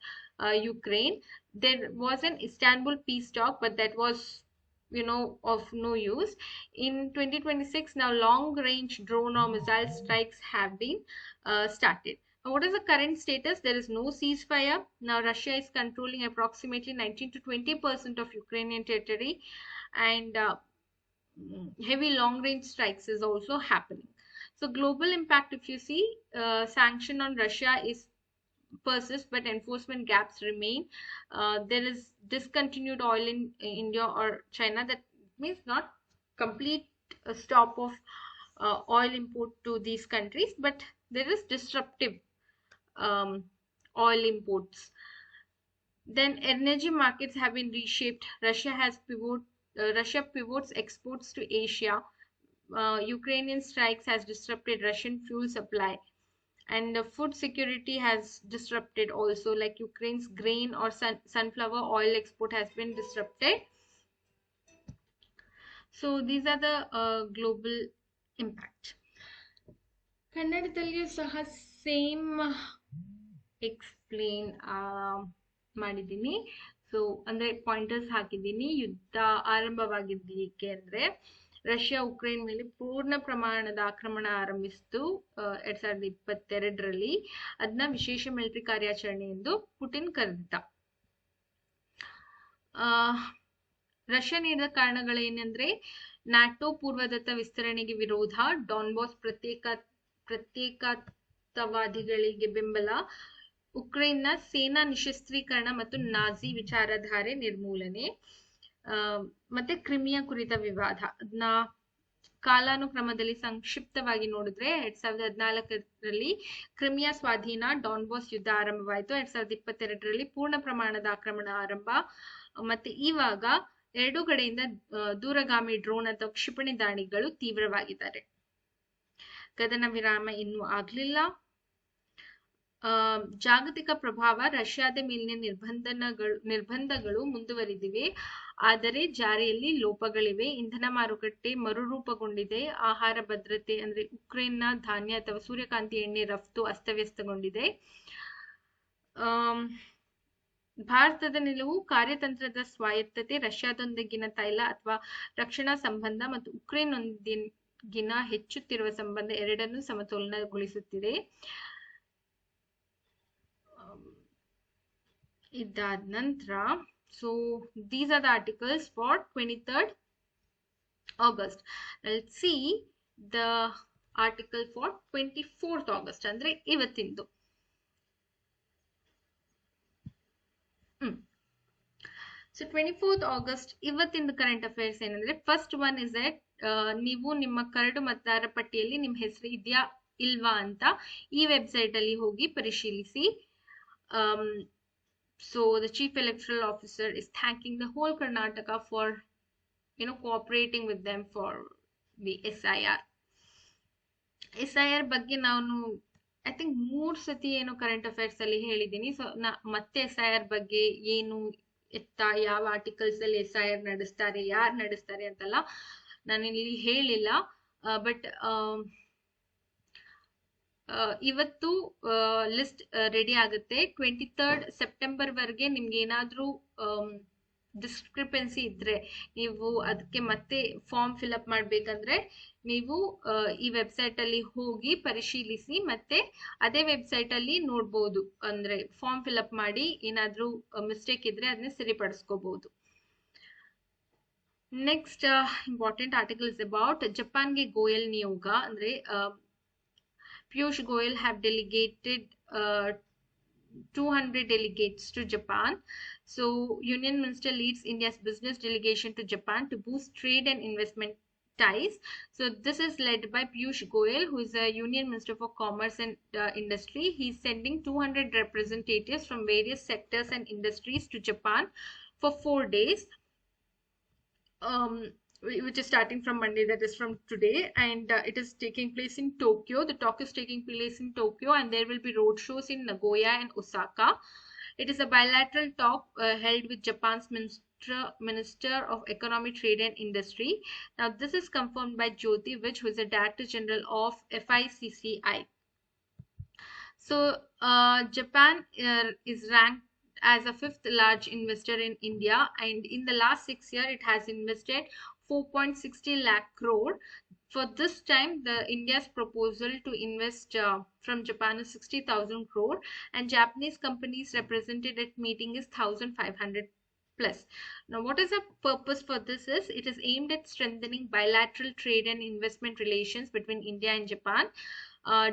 Speaker 1: Ukraine. There was an Istanbul peace talk, but that was of no use. In 2026, now long range drone or missile strikes have been started. Now, what is the current status? There is no ceasefire. Now Russia is controlling approximately 19 to 20% of Ukrainian territory, and heavy long range strikes is also happening. So global impact, if you see, sanction on Russia is persist, but enforcement gaps remain. There is discontinued oil in India or China. That means not complete stop of oil import to these countries, but there is disruptive um, oil imports. Then energy markets have been reshaped. Russia pivots exports to Asia. Ukrainian strikes has disrupted Russian fuel supply, and food security has disrupted also, like Ukraine's grain or sunflower oil export has been disrupted. So these are the global impact. ಕನ್ನಡದಲ್ಲಿಯೂ ಸಹ same explain ಮಾಡಿದ್ದೀನಿ. So ಅಂದ್ರೆ pointers ಹಾಕಿದ್ದೀನಿ. ಯುದ್ಧ ಆರಂಭವಾಗಿದ್ದು ಏಕೆ ಅಂದ್ರೆ Russia Ukraine ಮೇಲೆ ಪೂರ್ಣ ಪ್ರಮಾಣದ ಆಕ್ರಮಣ ಆರಂಭಿಸಿತು 2022ರಲ್ಲಿ. ಅದನ್ನ ವಿಶೇಷ ಮಿಲಿಟರಿ ಕಾರ್ಯಾಚರಣೆ ಎಂದು ಪುಟಿನ್ ಕರೆದಿದ್ದ. ರಷ್ಯಾ ನೀಡಿದ ಕಾರಣಗಳೇನೆಂದ್ರೆ ನ್ಯಾಟೋ ಪೂರ್ವದತ್ತ ವಿಸ್ತರಣೆಗೆ ವಿರೋಧ, ಡಾನ್ಬಾಸ್ ಪ್ರತ್ಯೇಕತಾವಾದಿಗಳಿಗೆ ಬೆಂಬಲ, ಉಕ್ರೇನ್ನ ಸೇನಾ ನಿಶಸ್ತ್ರೀಕರಣ ಮತ್ತು ನಾಜಿ ವಿಚಾರಧಾರೆ ನಿರ್ಮೂಲನೆ, ಮತ್ತೆ ಕ್ರಿಮಿಯಾ ಕುರಿತ ವಿವಾದ. ಅದನ್ನ ಕಾಲಾನುಕ್ರಮದಲ್ಲಿ ಸಂಕ್ಷಿಪ್ತವಾಗಿ ನೋಡಿದ್ರೆ 2014ರಲ್ಲಿ ಕ್ರಿಮಿಯಾ ಸ್ವಾಧೀನ, ಡಾನ್ಬಾಸ್ ಯುದ್ಧ ಆರಂಭವಾಯಿತು. 2022ರಲ್ಲಿ ಪೂರ್ಣ ಪ್ರಮಾಣದ ಆಕ್ರಮಣ ಆರಂಭ, ಮತ್ತೆ ಇವಾಗ ಎರಡೂ ಕಡೆಯಿಂದ ದೂರಗಾಮಿ ಡ್ರೋನ್ ಅಥವಾ ಕ್ಷಿಪಣಿ ದಾಳಿಗಳು ತೀವ್ರವಾಗಿದ್ದಾರೆ. ಕದನ ವಿರಾಮ ಇನ್ನೂ ಆಗ್ಲಿಲ್ಲ. ಜಾಗತಿಕ ಪ್ರಭಾವ, ರಷ್ಯಾದ ಮೇಲಿನ ನಿರ್ಬಂಧಗಳು ಮುಂದುವರಿದಿವೆ, ಆದರೆ ಜಾರಿಯಲ್ಲಿ ಲೋಪಗಳಿವೆ. ಇಂಧನ ಮಾರುಕಟ್ಟೆ ಮರುರೂಪಗೊಂಡಿದೆ. ಆಹಾರ ಭದ್ರತೆ ಅಂದ್ರೆ ಉಕ್ರೇನ್ನ ಧಾನ್ಯ ಅಥವಾ ಸೂರ್ಯಕಾಂತಿ ಎಣ್ಣೆ ರಫ್ತು ಅಸ್ತವ್ಯಸ್ತಗೊಂಡಿದೆ. ಭಾರತದ ನಿಲುವು, ಕಾರ್ಯತಂತ್ರದ ಸ್ವಾಯತ್ತತೆ, ರಷ್ಯಾದೊಂದಿಗಿನ ತೈಲ ಅಥವಾ ರಕ್ಷಣಾ ಸಂಬಂಧ ಮತ್ತು ಉಕ್ರೇನ್ನೊಂದಿಗಿನ ಹೆಚ್ಚುತ್ತಿರುವ ಸಂಬಂಧ ಎರಡನ್ನೂ ಸಮತೋಲನಗೊಳಿಸುತ್ತಿದೆ. ಇದಾದ ನಂತರ so these are the articles for 23rd August. Let's see the article for 24th August ಅಂದ್ರೆ ಇವತ್ತಿಂದು. ಸೊ 24th August ಇವತ್ತಿಂದ ಕರೆಂಟ್ ಅಫೇರ್ಸ್ ಏನಂದ್ರೆ, ಫಸ್ಟ್ ಒನ್ ಇಸ್ ದಟ್ ನೀವು ನಿಮ್ಮ ಕರಡು ಮತದಾರ ಪಟ್ಟಿಯಲ್ಲಿ ನಿಮ್ಮ ಹೆಸರು ಇದೆಯಾ ಇಲ್ವಾ ಅಂತ ಈ ವೆಬ್ಸೈಟ್ ಅಲ್ಲಿ ಹೋಗಿ ಪರಿಶೀಲಿಸಿ. So the Chief Electoral Officer is thanking the whole Karnataka for cooperating with them for the SIR. SIR ಬಗ್ಗೆ ನಾನು ಐ ಥಿಂಕ್ 3 ಸತಿ ಕರೆಂಟ್ ಅಫೇರ್ಸ್ ಅಲ್ಲಿ ಹೇಳಿದ್ದೀನಿ. ಸೊ ಮತ್ತೆ SIR ಬಗ್ಗೆ ಏನು ಎತ್ತ ಯಾವ ಆರ್ಟಿಕಲ್ಸ್ ಅಲ್ಲಿ SIR ನಡೆಸ್ತಾರೆ, ಯಾರು ನಡೆಸ್ತಾರೆ ಅಂತೆಲ್ಲ ನಾನಿಲ್ಲಿ ಹೇಳಿಲ್ಲ. ಬಟ್ ಇವತ್ತು ಲಿಸ್ಟ್ ರೆಡಿ ಆಗುತ್ತೆ. 23rd ಸೆಪ್ಟೆಂಬರ್ ವರೆಗೆ ನಿಮ್ಗೆ ಏನಾದ್ರೂ ಡಿಸ್ಕ್ರಿಪೆನ್ಸಿ ಇದ್ರೆ ನೀವು ಅದಕ್ಕೆ ಮತ್ತೆ ಫಾರ್ಮ್ ಫಿಲ್ಅಪ್ ಮಾಡ್ಬೇಕಂದ್ರೆ ನೀವು ಈ ವೆಬ್ಸೈಟ್ ಅಲ್ಲಿ ಹೋಗಿ ಪರಿಶೀಲಿಸಿ ಮತ್ತೆ ಅದೇ ವೆಬ್ಸೈಟ್ ಅಲ್ಲಿ ನೋಡ್ಬೋದು. ಅಂದ್ರೆ ಫಾರ್ಮ್ ಫಿಲ್ಅಪ್ ಮಾಡಿ ಏನಾದ್ರೂ ಮಿಸ್ಟೇಕ್ ಇದ್ರೆ ಅದನ್ನ ಸರಿಪಡಿಸ್ಕೋಬಹುದು. Next important article is about ಜಪಾನ್ಗೆ ಗೋಯಲ್ ನಿಯೋಗ. ಅಂದ್ರೆ Piyush Goyal have delegated 200 delegates to Japan. So Union Minister leads India's business delegation to Japan to boost trade and investment ties. So this is led by Piyush Goyal, who is a Union Minister for Commerce and Industry. He's sending 200 representatives from various sectors and industries to Japan for 4 days, which is starting from Monday, that is from today, and it is taking place in Tokyo. The talk is taking place in Tokyo, and there will be road shows in Nagoya and Osaka. It is a bilateral talk held with Japan's Minister of Economy, Trade and Industry. Now, this is confirmed by Jyoti Vij, who is the Director General of FICCI. So, Japan is ranked as a fifth large investor in India, and in the last 6 years, it has invested 4.60 lakh crore. For this time, the India's proposal to invest from Japan is 60,000 crore, and Japanese companies represented at meeting is 1,500 plus. Now, what is the purpose for this is, it is aimed at strengthening bilateral trade and investment relations between India and Japan.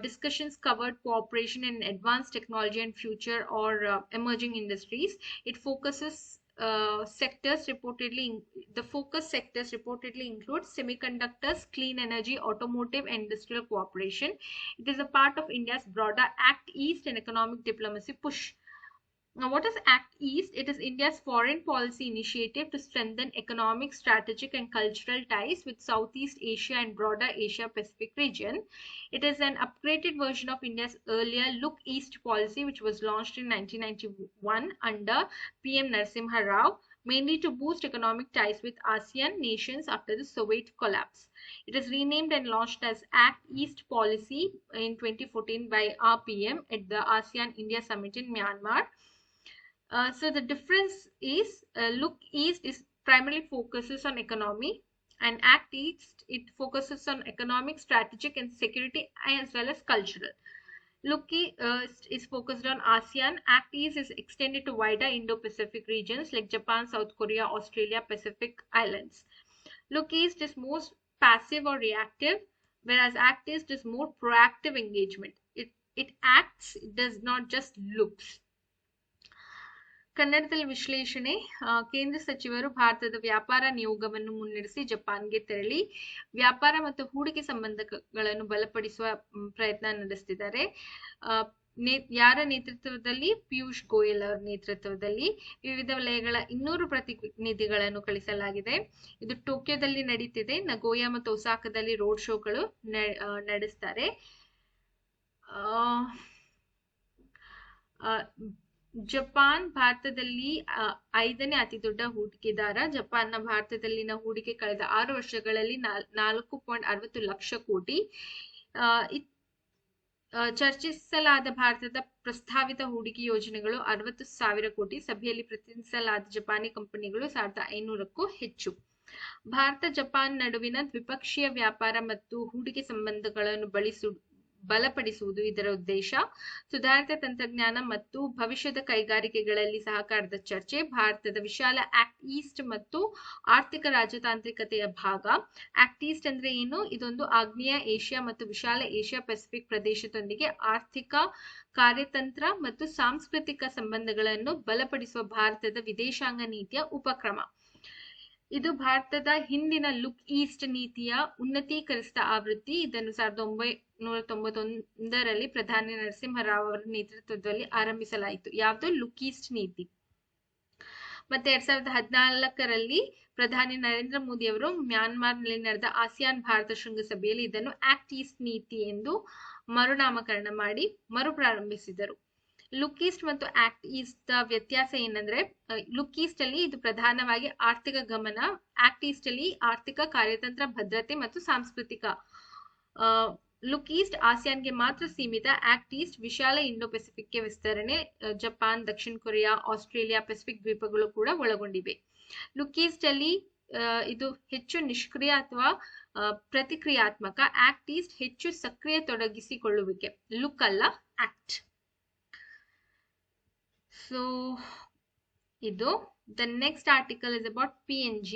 Speaker 1: Discussions covered cooperation in advanced technology and future or emerging industries. It focuses the focus sectors reportedly include semiconductors, clean energy, automotive, and industrial cooperation. It is a part of India's broader Act East and economic diplomacy push. Now, what is Act East? It is India's foreign policy initiative to strengthen economic, strategic, and cultural ties with Southeast Asia and broader Asia Pacific region. It is an upgraded version of India's earlier Look East policy, which was launched in 1991 under PM Narasimha Rao, mainly to boost economic ties with ASEAN nations after the Soviet collapse. It is renamed and launched as Act East policy in 2014 by our PM at the ASEAN India Summit in Myanmar. So the difference is Look East is primarily focuses on economy, and Act East, it focuses on economic, strategic, and security, as well as cultural. Look East is focused on ASEAN. Act East is extended to wider Indo-Pacific regions like Japan, South Korea, Australia, Pacific Islands. Look East is most passive or reactive, whereas Act East is more proactive engagement. It acts, it does not just looks. ಕನ್ನಡದಲ್ಲಿ ವಿಶ್ಲೇಷಣೆ. ಕೇಂದ್ರ ಸಚಿವರು ಭಾರತದ ವ್ಯಾಪಾರ ನಿಯೋಗವನ್ನು ಮುನ್ನಡೆಸಿ ಜಪಾನ್ಗೆ ತೆರಳಿ ವ್ಯಾಪಾರ ಮತ್ತು ಹೂಡಿಕೆ ಸಂಬಂಧಗಳನ್ನು ಬಲಪಡಿಸುವ ಪ್ರಯತ್ನ ನಡೆಸುತ್ತಿದ್ದಾರೆ. ಯಾರ ನೇತೃತ್ವದಲ್ಲಿ? ಪಿಯೂಷ್ ಗೋಯಲ್ ಅವರ ನೇತೃತ್ವದಲ್ಲಿ ವಿವಿಧ ವಲಯಗಳ 200 ಪ್ರತಿನಿಧಿಗಳನ್ನು ಕಳಿಸಲಾಗಿದೆ. ಇದು ಟೋಕಿಯೋದಲ್ಲಿ ನಡೀತಿದೆ. ನಗೋಯಾ ಮತ್ತು ಒಸಾಕಾದಲ್ಲಿ ರೋಡ್ ಶೋಗಳು ನಡೆಸ್ತಾರೆ. ಜಪಾನ್ ಭಾರತದಲ್ಲಿ 5ನೇ ಅತಿ ದೊಡ್ಡ ಹೂಡಿಕೆದಾರ. ಜಪಾನ್ನ ಭಾರತದಲ್ಲಿನ ಹೂಡಿಕೆ ಕಳೆದ 6 ವರ್ಷಗಳಲ್ಲಿ 4.60 ಲಕ್ಷ ಕೋಟಿ. ಚರ್ಚಿಸಲಾದ ಭಾರತದ ಪ್ರಸ್ತಾವಿತ ಹೂಡಿಕೆ ಯೋಜನೆಗಳು 60,000 ಕೋಟಿ. ಸಭೆಯಲ್ಲಿ ಪ್ರತಿನಿಧಿಸಲಾದ ಜಪಾನಿ ಕಂಪನಿಗಳು 1,500ಕ್ಕೂ ಹೆಚ್ಚು. ಭಾರತ ಜಪಾನ್ ನಡುವಿನ ದ್ವಿಪಕ್ಷೀಯ ವ್ಯಾಪಾರ ಮತ್ತು ಹೂಡಿಕೆ ಸಂಬಂಧಗಳನ್ನು ಬಲಪಡಿಸುವುದು ಇದರ ಉದ್ದೇಶ. ಸುಧಾರಿತ ತಂತ್ರಜ್ಞಾನ ಮತ್ತು ಭವಿಷ್ಯದ ಕೈಗಾರಿಕೆಗಳಲ್ಲಿ ಸಹಕಾರದ ಚರ್ಚೆ. ಭಾರತದ ವಿಶಾಲ ಆಕ್ಟ್ ಈಸ್ಟ್ ಮತ್ತು ಆರ್ಥಿಕ ರಾಜತಾಂತ್ರಿಕತೆಯ ಭಾಗ. ಆಕ್ಟ್ ಈಸ್ಟ್ ಅಂದ್ರೆ ಏನು? ಇದೊಂದು ಆಗ್ನೇಯ ಏಷ್ಯಾ ಮತ್ತು ವಿಶಾಲ ಏಷ್ಯಾ ಪೆಸಿಫಿಕ್ ಪ್ರದೇಶದೊಂದಿಗೆ ಆರ್ಥಿಕ, ಕಾರ್ಯತಂತ್ರ ಮತ್ತು ಸಾಂಸ್ಕೃತಿಕ ಸಂಬಂಧಗಳನ್ನು ಬಲಪಡಿಸುವ ಭಾರತದ ವಿದೇಶಾಂಗ ನೀತಿಯ ಉಪಕ್ರಮ. ಇದು ಭಾರತದ ಹಿಂದಿನ ಲುಕ್ ಈಸ್ಟ್ ನೀತಿಯ ಉನ್ನತೀಕರಿಸಿದ ಆವೃತ್ತಿ. ಇದನ್ನು 1991ರಲ್ಲಿ ಪ್ರಧಾನಿ ನರಸಿಂಹರಾವ್ ಅವರ ನೇತೃತ್ವದಲ್ಲಿ ಆರಂಭಿಸಲಾಯಿತು. ಯಾವುದು? ಲುಕ್ ಈಸ್ಟ್ ನೀತಿ. ಮತ್ತೆ 2014ರಲ್ಲಿ ಪ್ರಧಾನಿ ನರೇಂದ್ರ ಮೋದಿ ಅವರು ಮ್ಯಾನ್ಮಾರ್ನಲ್ಲಿ ನಡೆದ ಆಸಿಯಾನ್ ಭಾರತ ಶೃಂಗಸಭೆಯಲ್ಲಿ ಇದನ್ನು ಆಕ್ಟ್ ಈಸ್ಟ್ ನೀತಿ ಎಂದು ಮರುನಾಮಕರಣ ಮಾಡಿ ಮರುಪ್ರಾರಂಭಿಸಿದರು. ಲುಕ್ ಈಸ್ಟ್ ಮತ್ತು ಆಕ್ಟ್ ಈಸ್ಟ್ ವ್ಯತ್ಯಾಸ ಏನಂದ್ರೆ, ಲುಕ್ ಈಸ್ಟ್ ಅಲ್ಲಿ ಇದು ಪ್ರಧಾನವಾಗಿ ಆರ್ಥಿಕ ಗಮನ, ಆಕ್ಟ್ ಈಸ್ಟ್ ಅಲ್ಲಿ ಆರ್ಥಿಕ, ಕಾರ್ಯತಂತ್ರ, ಭದ್ರತೆ ಮತ್ತು ಸಾಂಸ್ಕೃತಿಕ. ಲುಕ್ ಈಸ್ಟ್ ಆಸಿಯಾನ್ಗೆ ಮಾತ್ರ ಸೀಮಿತ. ಆಕ್ಟ್ ಈಸ್ಟ್ ವಿಶಾಲ ಇಂಡೋ ಪೆಸಿಫಿಕ್ಗೆ ವಿಸ್ತರಣೆ. ಜಪಾನ್, ದಕ್ಷಿಣ ಕೊರಿಯಾ, ಆಸ್ಟ್ರೇಲಿಯಾ, ಪೆಸಿಫಿಕ್ ದ್ವೀಪಗಳು ಕೂಡ ಒಳಗೊಂಡಿವೆ. ಲುಕ್ ಈಸ್ಟ್ ಅಲ್ಲಿ ಇದು ಹೆಚ್ಚು ನಿಷ್ಕ್ರಿಯ ಅಥವಾ ಪ್ರತಿಕ್ರಿಯಾತ್ಮಕ. ಆಕ್ಟ್ ಈಸ್ಟ್ ಹೆಚ್ಚು ಸಕ್ರಿಯ ತೊಡಗಿಸಿಕೊಳ್ಳುವಿಕೆ. ಲುಕ್ ಅಲ್ಲ, act. So, the next article is about PNG.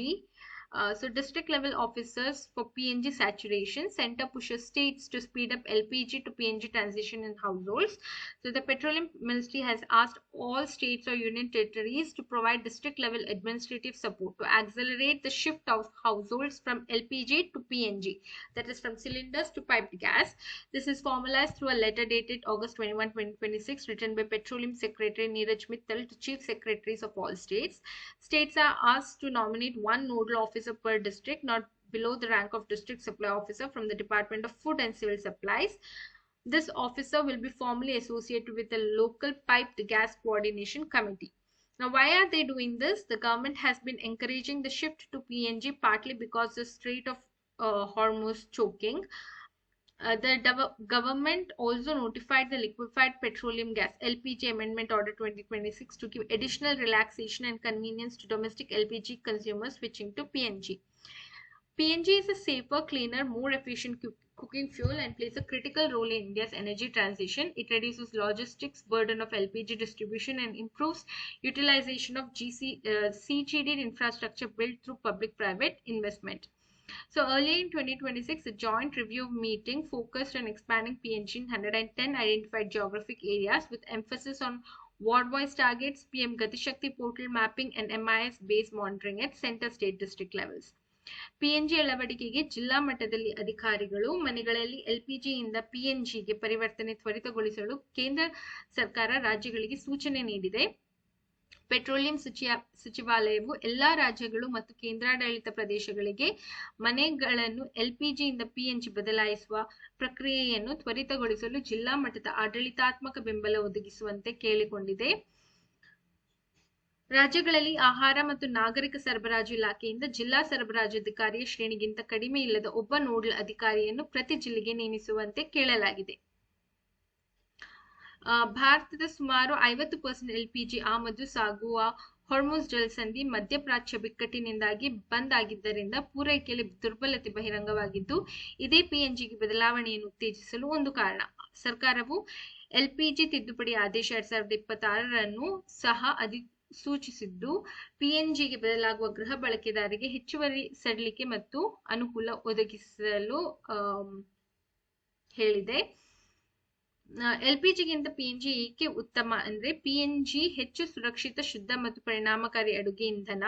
Speaker 1: So district level officers for PNG saturation. Center pushes states to speed up LPG to PNG transition in households. So the Petroleum Ministry has asked all states or union territories to provide district level administrative support to accelerate the shift of households from LPG to PNG, that is from cylinders to piped gas. This is formalized through a letter dated August 21, 2026, written by Petroleum Secretary Neeraj Mittal to Chief Secretaries of all states. States are asked to nominate one nodal officer per district, not below the rank of district supply officer, from the Department of Food and Civil Supplies. This officer will be formally associated with the local piped gas coordination committee. Now, why are they doing this? The government has been encouraging the shift to PNG partly because the Strait of Hormuz choking. The government also notified the Liquefied Petroleum Gas LPG Amendment Order 2026 to give additional relaxation and convenience to domestic LPG consumers switching to PNG. PNG is a safer, cleaner, more efficient cooking fuel and plays a critical role in India's energy transition. It reduces logistics burden of LPG distribution and improves utilization of CGD infrastructure built through public-private investment. So early in 2026, a joint review meeting focused on expanding PNG in 110 identified geographic areas with emphasis on ward-wise targets, PM Gati Shakti portal mapping and MIS-based monitoring at center state district levels. PNG ಅಳವಡಿಕೆಗೆ ಜಿಲ್ಲಾ ಮಟ್ಟದಲ್ಲಿ ಅಧಿಕಾರಿಗಳು ಮನೆಗಳಲ್ಲಿ LPGಯಿಂದ PNGಗೆ ಪರಿವರ್ತನೆ ತ್ವರಿತಗೊಳಿಸಲು ಕೇಂದ್ರ ಸರ್ಕಾರ ರಾಜ್ಯಗಳಿಗೆ ಸೂಚನೆ ನೀಡಿದೆ. ಪೆಟ್ರೋಲಿಯಂ ಸಚಿವಾಲಯವು ಎಲ್ಲಾ ರಾಜ್ಯಗಳು ಮತ್ತು ಕೇಂದ್ರಾಡಳಿತ ಪ್ರದೇಶಗಳಿಗೆ ಮನೆಗಳನ್ನು LPGಯಿಂದ PNG ಬದಲಾಯಿಸುವ ಪ್ರಕ್ರಿಯೆಯನ್ನು ತ್ವರಿತಗೊಳಿಸಲು ಜಿಲ್ಲಾ ಮಟ್ಟದ ಆಡಳಿತಾತ್ಮಕ ಬೆಂಬಲ ಒದಗಿಸುವಂತೆ ಕೇಳಿಕೊಂಡಿದೆ. ರಾಜ್ಯಗಳಲ್ಲಿ ಆಹಾರ ಮತ್ತು ನಾಗರಿಕ ಸರಬರಾಜು ಇಲಾಖೆಯಿಂದ ಜಿಲ್ಲಾ ಸರಬರಾಜಾಧಿಕಾರಿಯ ಶ್ರೇಣಿಗಿಂತ ಕಡಿಮೆ ಇಲ್ಲದ ಒಬ್ಬ ನೋಡಲ್ ಅಧಿಕಾರಿಯನ್ನು ಪ್ರತಿ ಜಿಲ್ಲೆಗೆ ನೇಮಿಸುವಂತೆ ಕೇಳಲಾಗಿದೆ. ಭಾರತದ ಸುಮಾರು 50% LPG ಆಮದು ಸಾಗುವ ಹೊರ್ಮುಜ್ ಜಲಸಂಧಿ ಮಧ್ಯಪ್ರಾಚ್ಯ ಬಿಕ್ಕಟ್ಟಿನಿಂದಾಗಿ ಬಂದ್ ಆಗಿದ್ದರಿಂದ ಪೂರೈಕೆಯಲ್ಲಿ ದುರ್ಬಲತೆ ಬಹಿರಂಗವಾಗಿದ್ದು, ಇದೇ PNGಗೆ ಬದಲಾವಣೆಯನ್ನು ಉತ್ತೇಜಿಸಲು ಒಂದು ಕಾರಣ. ಸರ್ಕಾರವು LPG ತಿದ್ದುಪಡಿ ಆದೇಶ 2026 ಸಹ ಸೂಚಿಸಿದ್ದು, PNGಗೆ ಬದಲಾಗುವ ಗೃಹ ಬಳಕೆದಾರರಿಗೆ ಹೆಚ್ಚುವರಿ ಸಡಿಲಿಕೆ ಮತ್ತು ಅನುಕೂಲ ಒದಗಿಸಲು ಹೇಳಿದೆ. LPGಗಿಂತ PNG ಏಕೆ ಉತ್ತಮ ಅಂದ್ರೆ, PNG ಹೆಚ್ಚು ಸುರಕ್ಷಿತ, ಶುದ್ಧ ಮತ್ತು ಪರಿಣಾಮಕಾರಿ ಅಡುಗೆ ಇಂಧನ.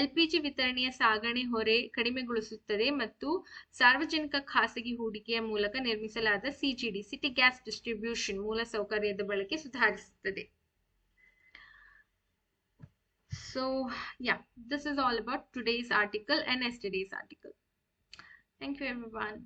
Speaker 1: LPG ವಿತರಣೆಯ ಸಾಗಣೆ ಹೊರೆ ಕಡಿಮೆಗೊಳಿಸುತ್ತದೆ ಮತ್ತು ಸಾರ್ವಜನಿಕ ಖಾಸಗಿ ಹೂಡಿಕೆಯ ಮೂಲಕ ನಿರ್ಮಿಸಲಾದ CGD ಸಿಟಿ ಗ್ಯಾಸ್ ಡಿಸ್ಟ್ರಿಬ್ಯೂಷನ್ ಮೂಲಸೌಕರ್ಯದ ಬಳಕೆ ಸುಧಾರಿಸುತ್ತದೆ. So yeah, this is all about today's article and yesterday's article. Thank you everyone.